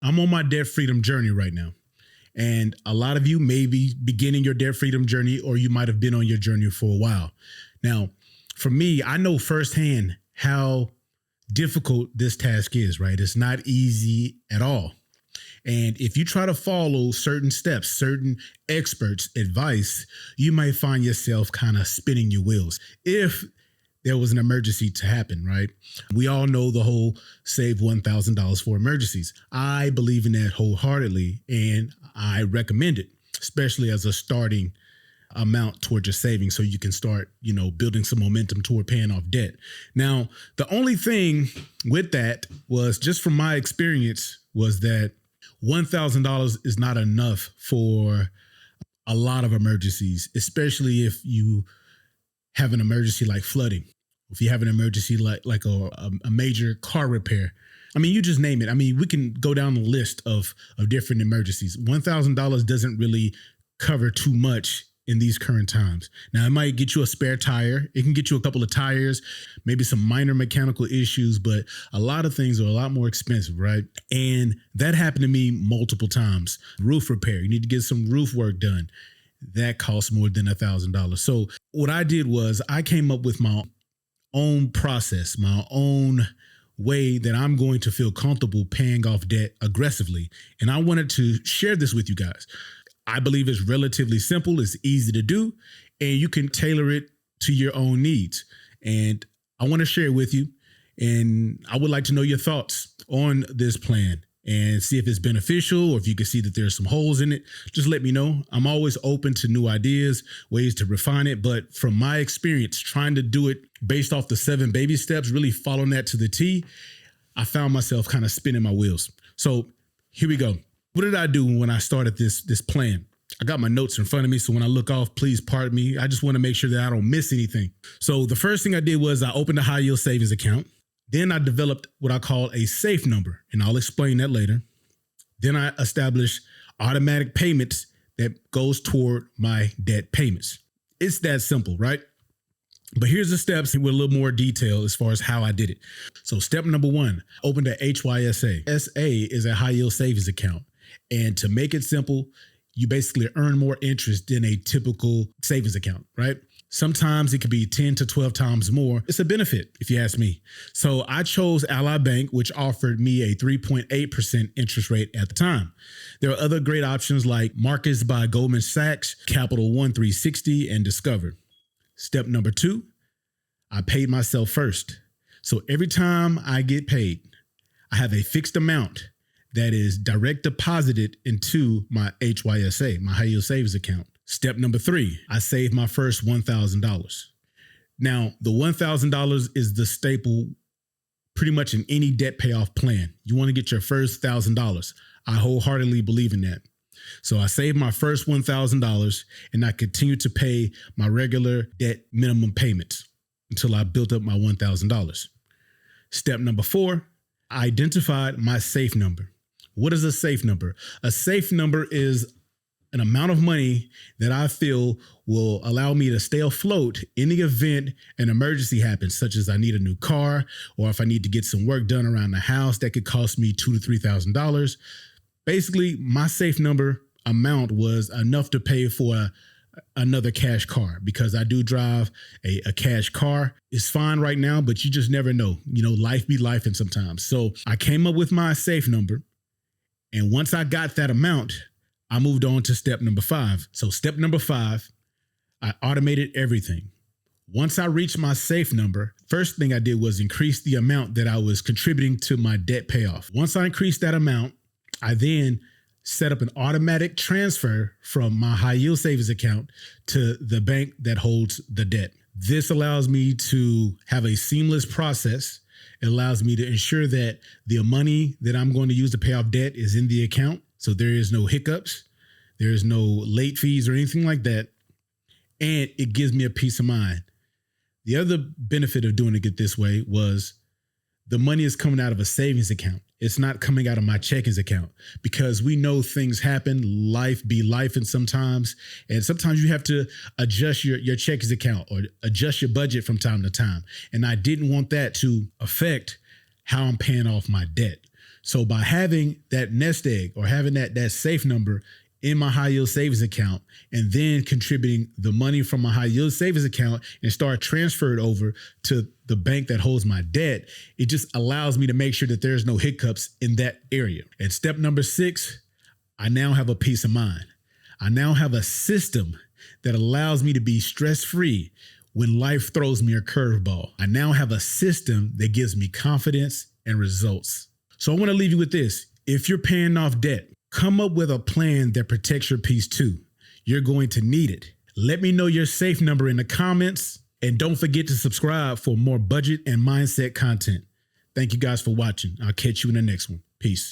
I'm on my debt freedom journey right now. And a lot of you may be beginning your debt freedom journey, or you might have been on your journey for a while. Now, for me, I know firsthand how difficult this task is, right? It's not easy at all. And if you try to follow certain steps, certain experts' advice, you might find yourself kind of spinning your wheels if there was an emergency to happen, right? We all know the whole save $1,000 for emergencies. I believe in that wholeheartedly, and I recommend it, especially as a starting amount towards your savings, so you can start, building some momentum toward paying off debt. Now, the only thing with that was, just from my experience, was that $1,000 is not enough for a lot of emergencies, especially if you have an emergency like flooding. If you have an emergency like a major car repair. I mean, you just name it. I mean, we can go down the list of different emergencies. $1,000 doesn't really cover too much in these current times. Now, it might get you a spare tire. It can get you a couple of tires, maybe some minor mechanical issues, but a lot of things are a lot more expensive, right? And that happened to me multiple times. Roof repair, you need to get some roof work done. That costs more than $1,000. So what I did was I came up with my own process, my own way that I'm going to feel comfortable paying off debt aggressively. And I wanted to share this with you guys. I believe it's relatively simple. It's easy to do, and you can tailor it to your own needs. And I want to share it with you. And I would like to know your thoughts on this plan and see if it's beneficial, or if you can see that there's some holes in it. Just let me know. I'm always open to new ideas, ways to refine it. But from my experience, trying to do it based off the 7 baby steps, really following that to the T, I found myself kind of spinning my wheels. So here we go. What did I do when I started this plan? I got my notes in front of me, so when I look off, please pardon me. I just want to make sure that I don't miss anything. So the first thing I did was I opened a high yield savings account. Then I developed what I call a safe number, and I'll explain that later. Then I established automatic payments that goes toward my debt payments. It's that simple, right? But here's the steps with a little more detail as far as how I did it. So step number 1, opened a HYSA. SA is a high yield savings account. And to make it simple, you basically earn more interest than a typical savings account, right? Sometimes it could be 10 to 12 times more. It's a benefit, if you ask me. So I chose Ally Bank, which offered me a 3.8% interest rate at the time. There are other great options like Marcus by Goldman Sachs, Capital One 360, and Discover. Step number 2, I paid myself first. So every time I get paid, I have a fixed amount that is direct deposited into my HYSA, my high yield savings account. Step number 3, I saved my first $1,000. Now, the $1,000 is the staple pretty much in any debt payoff plan. You want to get your first $1,000. I wholeheartedly believe in that. So I saved my first $1,000, and I continued to pay my regular debt minimum payments until I built up my $1,000. Step number 4, I identified my safe number. What is a safe number? A safe number is an amount of money that I feel will allow me to stay afloat in the event an emergency happens, such as I need a new car, or if I need to get some work done around the house that could cost me $2,000 to $3,000. Basically, my safe number amount was enough to pay for another cash car, because I do drive a cash car. It's fine right now, but you just never know. Life be life, and sometimes. So I came up with my safe number. And once I got that amount, I moved on to step number 5. So step number 5, I automated everything. Once I reached my safe number, first thing I did was increase the amount that I was contributing to my debt payoff. Once I increased that amount, I then set up an automatic transfer from my high yield savings account to the bank that holds the debt. This allows me to have a seamless process. It allows me to ensure that the money that I'm going to use to pay off debt is in the account. So there is no hiccups. There is no late fees or anything like that. And it gives me a peace of mind. The other benefit of doing it this way was the money is coming out of a savings account. It's not coming out of my checkings account, because we know things happen. Life be life, and sometimes you have to adjust your checkings account or adjust your budget from time to time. And I didn't want that to affect how I'm paying off my debt. So by having that nest egg or having that safe number in my high yield savings account and then contributing the money from my high yield savings account and start transferred over to the bank that holds my debt, it just allows me to make sure that there's no hiccups in that area. And step number 6, I now have a peace of mind. I now have a system that allows me to be stress-free when life throws me a curveball. I now have a system that gives me confidence and results. So I want to leave you with this. If you're paying off debt, come up with a plan that protects your peace too. You're going to need it. Let me know your safe number in the comments, and don't forget to subscribe for more budget and mindset content. Thank you guys for watching. I'll catch you in the next one. Peace.